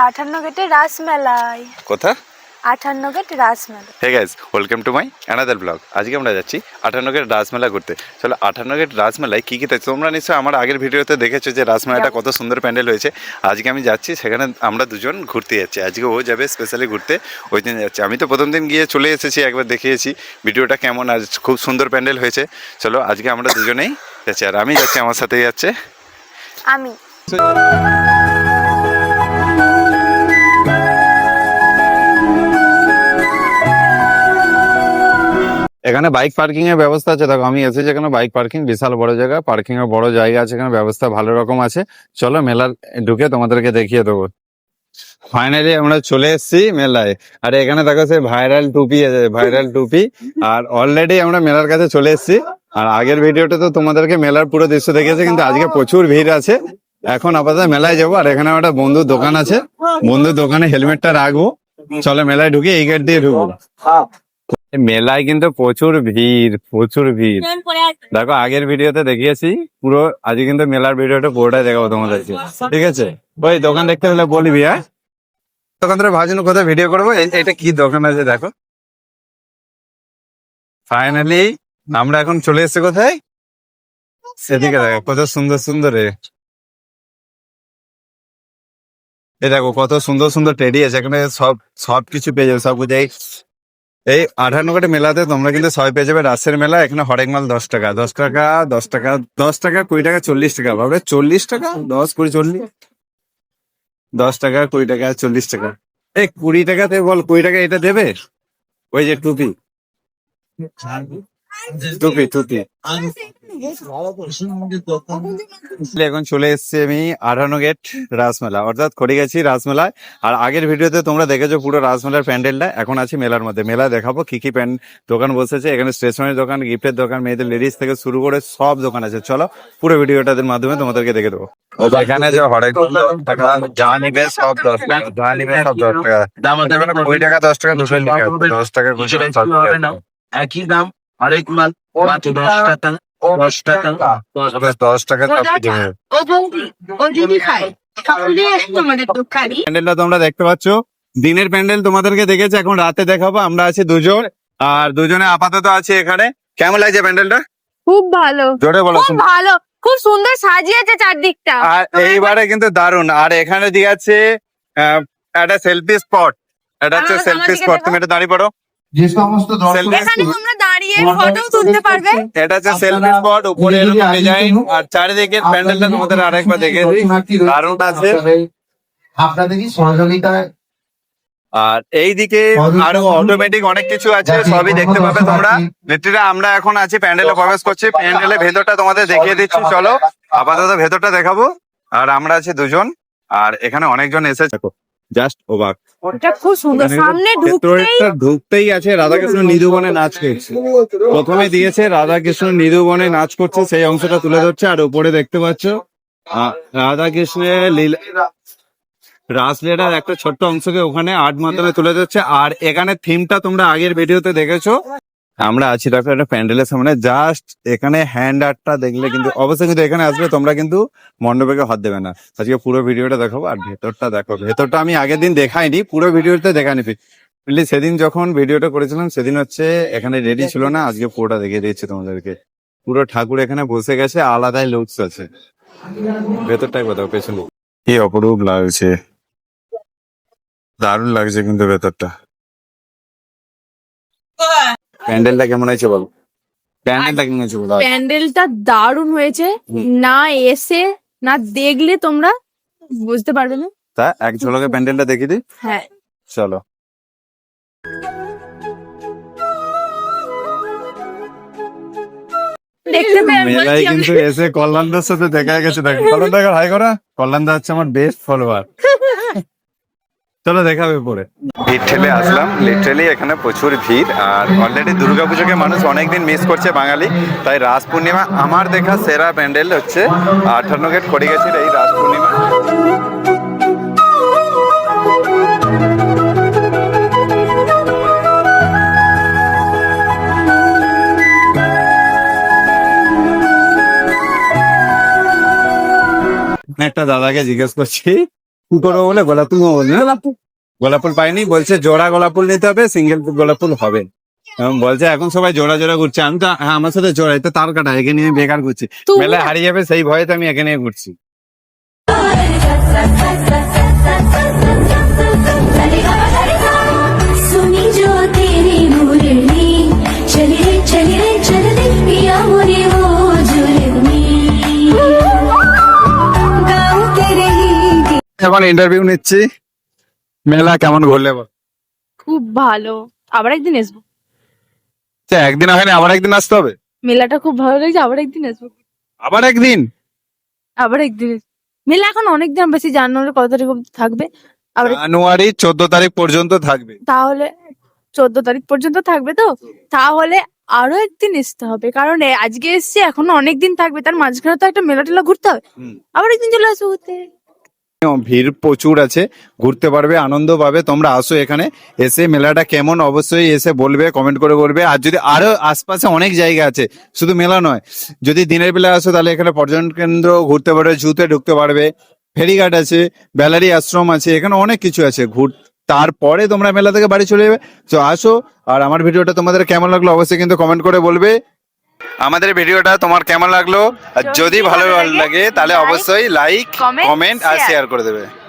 আটান্ন গেটের রাসমেলায়। কোথা? 58 gate Rasmela. Hey guys, welcome to my another blog. আজকে আমরা যাচ্ছি 58 গেট রাসমেলা ঘুরতে। চলো 58 গেট রাসমেলায় কী কী থাকে তোমরা নিশ্চয়ই আমার আগের ভিডিওতে দেখেছো যে রাসমেলাটা কত সুন্দর প্যান্ডেল হয়েছে। আজকে আমি যাচ্ছি সেখানে, আমরা দুজন ঘুরতে যাচ্ছি। আজকে ও যাবে স্পেশালি ঘুরতে, ওই দিন যাচ্ছে। আমি তো প্রথম দিন গিয়ে চলে এসেছি, একবার দেখিয়েছি ভিডিওটা কেমন, আজ খুব সুন্দর প্যান্ডেল হয়েছে। চলো আজকে আমরা দুজনেই যাচ্ছি, আর আমি যাচ্ছি, আমার সাথে যাচ্ছে আমি। এখানে বাইক পার্কিং এর ব্যবস্থা আছে। দেখো আমি এসেছি এখানে বাইক পার্কিং, বিশাল বড় জায়গা, পার্কিং এর বড় জায়গা আছে, এখানে ব্যবস্থা ভালো রকম আছে। চলো মেলার ঢুকে তোমাদেরকে দেখিয়ে দেবো। ফাইনালি আমরা চলে এসেছি মেলায়, আর এখানে দেখো সে ভাইরাল টুপি আছে, ভাইরাল টুপি। আর অলরেডি আমরা মেলার কাছে চলে এসেছি। আর আগের ভিডিওতে তো তোমাদেরকে মেলার পুরো দৃশ্য দেখেছি, কিন্তু আজকে প্রচুর ভিড় আছে। এখন আপাতত মেলায় যাবো, আর এখানে একটা বন্ধুর দোকান আছে, বন্ধুর দোকানে হেলমেটটা রাখবো। চলো মেলায় ঢুকে এই গেট দিয়ে ঢুকবো। মেলায় কিন্তু প্রচুর ভিড়, প্রচুর ভিড়। দেখো আগের ভিডিওতে দেখিয়েছি পুরো, আজকে কিন্তু মেলার ভিডিওটা পুরোটাই দেখাবো তোমাদেরকে, ঠিক আছে? ওই দোকান দেখতে হলে বলবি। হ্যাঁ, দোকান ধরে ভাজনো কোথায় ভিডিও করবো। এটা কি দোকান আছে দেখো। ফাইনালি আমরা এখন চলে এসেছি কোথায়, সেদিকে দেখো কত সুন্দর সুন্দর এই দেখো কত সুন্দর সুন্দর টেডি আছে এখানে। সব কিছু পেয়ে যাবে, সব বুঝাই। এই 58 গেটে মেলাতে তোমরা কিন্তু সবাই পেয়ে যাবে। রাসের মেলা, এখানে হরেক মাল 10 টাকা, 10 টাকা, 10 টাকা, 10 টাকা, 20 টাকা, 40 টাকা। ভাবলে 40 টাকা, 10, 20, 40, 10 টাকা, 20 টাকা, 40 টাকা। এই 20 টাকাতে বল 20 টাকা এটা দেবে? ওই যে টুপি, টুপি, টুপি। এখন চলে এসেছি আমি 58 গেট রাসমেলা, অর্থাৎ খড়িগাছি রাসমেলায়। আর আগের ভিডিওতে তোমরা দেখেছো পুরো রাসমেলার প্যান্ডেলটা। এখন আছি মেলার মধ্যে, মেলা দেখাবো কি কি দোকান বসেছে। এখানে স্টেশনারি দোকান, গিফটের দোকান, মেয়েদের লেডিস থেকে শুরু করে সব দোকান আছে। চলো পুরো ভিডিওটার মাধ্যমে তোমাদেরকে দেখে দেবো। এখানে যে হরেক টাকা যা নিবে সব 10 টাকা, যা নিবে সব 10 টাকা। 20 টাকা, 10 টাকা, 200 টাকা, 10 টাকা, 200 টাকা, একই দাম। আরেক মাল মাত্র 10 টাকা, 10 টাকা, 10 টাকা চাপি দেবে। ও বৌদি, ও দিদি খায় সকলে তোমাদের দোকানে। প্যান্ডেলটা তোমরা দেখতে পাচ্ছ, দিনের প্যান্ডেল তোমাদেরকে দেখেছি, এখন রাতে দেখাবো। আমরা আছি দুজন, আর দুজনে আপাতত আছে এখানে। কেমন লাগছে প্যান্ডেলটা? খুব ভালো, জোরে বলো। খুব ভালো, খুব সুন্দর সাজিয়েছে চারদিকটা। আর এইবারে কিন্তু দারুণ। আর এখানে দিয়ে আছে একটা সেলফি স্পট, এটা হচ্ছে সেলফি স্পট। তুমি এটা দাঁড়িয়ে পড়ো। যে সমস্ত এখানে তোমরা দাঁড়িয়ে ফটো তুলতে পারবে। এটা হচ্ছে সেলফি স্পট, উপরে এরকম ডিজাইন, আর চারিদিকে প্যান্ডেলটা তোমাদের আরেকবার দেখে দিই, দারুণ আছে। আপনাদের কি সহযোগিতায় আর এইদিকে আরো অটোমেটিক অনেক কিছু আছে, সবই দেখতে পাবে তোমরা। নেত্রীরা আমরা এখন আছি প্যান্ডেলে, প্রবেশ করছি। প্যান্ডেলের ভেতরটা তোমাদের দেখিয়ে দিচ্ছি, চলো আপাতত ভেতরটা দেখাবো। আর আমরা আছি দুজন, আর এখানে অনেকজন এসেছে, জাস্ট অবাক। ওটা খুব সুন্দর, সামনে ঢুকতেই আছে রাধাকৃষ্ণ নিধুবনে নাচ করছে। প্রথমে দিয়েছে রাধাকৃষ্ণ নিধুবনে নাচ করছে, সেই অংশটা তুলে ধরছে। আর উপরে দেখতে পাচ্ছ রাধাকৃষ্ণের লীলা, রাসলীলার একটা ছোট্ট অংশকে ওখানে আর্ট মাধ্যমে তুলে ধরছে। আর এখানে থিমটা তোমরা আগের ভিডিওতে দেখেছো। আমরা আছি দেখো একটা প্যান্ডেলের সামনে, জাস্ট এখানে হ্যান্ড আর্টটা দেখলে কিন্তু অবশ্যই কিন্তু এখানে আসবে, তোমরা কিন্তু মণ্ডপে হাত দেবে না। আজকে পুরো ভিডিওটা দেখাবো। আর ভেতরটা দেখো, ভেতরটা আমি আগের দিন দেখাইনি, পুরো ভিডিওতে দেখানি। সেদিন যখন ভিডিওটা করেছিলাম সেদিন হচ্ছে এখানে রেডি ছিল না, আজকে পুরোটা দেখিয়ে দিচ্ছি তোমাদেরকে। পুরো ঠাকুর এখানে বসে গেছে, আলাদাই লুকস আছে। ভেতরটাই কোথাও পেছনে কি অপরূপ লাগছে, দারুণ লাগছে কিন্তু ভেতরটা। প্যান্ডেলটা কেমন হয়েছে বলো? প্যান্ডেলটা কেমন হয়েছে বলো? প্যান্ডেলটা দারুণ হয়েছে, না এসে না দেখলে তোমরা বুঝতে পারবে না। তা এক ঝলকে প্যান্ডেলটা দেখিয়ে দিই, হ্যাঁ চলো। দেখতে মেলায় কিন্তু এসে কল্যাণদার সাথে দেখা গেছে। দেখো কল্যাণদা, হাই করা। কল্যাণদা হচ্ছে আমার বেস্ট ফলোয়ার। চলো দেখাবে পরে। ভিড় ঠেলে আসলাম, লিটারালি এখানে প্রচুর ভিড়। আর অলরেডি দুর্গাপুজোকে মানুষ অনেকদিন মিস করছে বাঙালি, তাই রাস পূর্ণিমা আমার দেখা সেরা প্যান্ডেল হচ্ছে 58 গেট খড়িগাছির এই রাস পূর্ণিমা। একটা দাদাকে জিজ্ঞেস করছি কি করবো বলে গোলাপ ফুল নেবো বলে, না? গোলাপ ফুল পাইনি, বলছে জোড়া গোলাপ ফুল নিতে হবে, সিঙ্গেল গোলাপ ফুল হবে। এবং বলছে এখন সবাই জোড়া জোড়া ঘুরছে, আমি তো হ্যাঁ আমার সাথে জোড়া, এটা তার কাটা, একে নিয়ে বেকার ঘুরছি, তুমি মেলায় না- হারিয়ে যাবে সেই ভয়ে তো আমি একে নিয়ে ঘুরছি। सुनी जो तेरी मुरली चली रे चल रे पिया मोरे वो जुलमी गाँव तेरे ही এখন ইন্টারভিউ নিচ্ছি, মেলা কেমন ঘুরলে বল? খুব ভালো, আবার একদিন আসবো। আচ্ছা, একদিন হয়নি, আবার একদিন আসতে হবে, মেলাটা খুব ভালো লাগছে, আবার একদিন আসবো। আবার একদিন। আবার একদিন আসবো। মেলা এখন অনেকদিন, বেশি জানুয়ারি কত তারিখ অবধি থাকবে? আবার জানুয়ারি 14 তারিখ পর্যন্ত থাকবে। তাহলে 14 তারিখ পর্যন্ত থাকবে তো, তাহলে আরো একদিন আসতে হবে, কারণ আজকে এসছি, এখনো অনেকদিন থাকবে, তার মাঝখানে তো একটা মেলা টেলা ঘুরতে হবে। হুম। আবার একদিন চলে আসবো ঘুরতে। ভিড় প্রচুর আছে, ঘুরতে পারবে, আনন্দ পাবে, তোমরা আসো এখানে, এসে মেলাটা কেমন অবশ্যই এসে বলবে, কমেন্ট করে বলবে। আর যদি আরো আশপাশে অনেক জায়গা আছে, শুধু মেলা নয়, যদি দিনের বেলা আসো তাহলে এখানে পর্যটন কেন্দ্র ঘুরতে পারবে, জুতে ঢুকতে পারবে, ফেরিঘাট আছে, বেলারি আশ্রম আছে, এখানে অনেক কিছু আছে তারপরে তোমরা মেলা থেকে বাড়ি চলে যাবে। তো আসো, আর আমার ভিডিওটা তোমাদের কেমন লাগলো অবশ্যই কিন্তু কমেন্ট করে বলবে। আমাদের ভিডিওটা তোমার কেমন লাগলো, আর যদি ভালো লাগে তাহলে অবশ্যই লাইক, comment, কমেন্ট আর share। শেয়ার করে দেবে।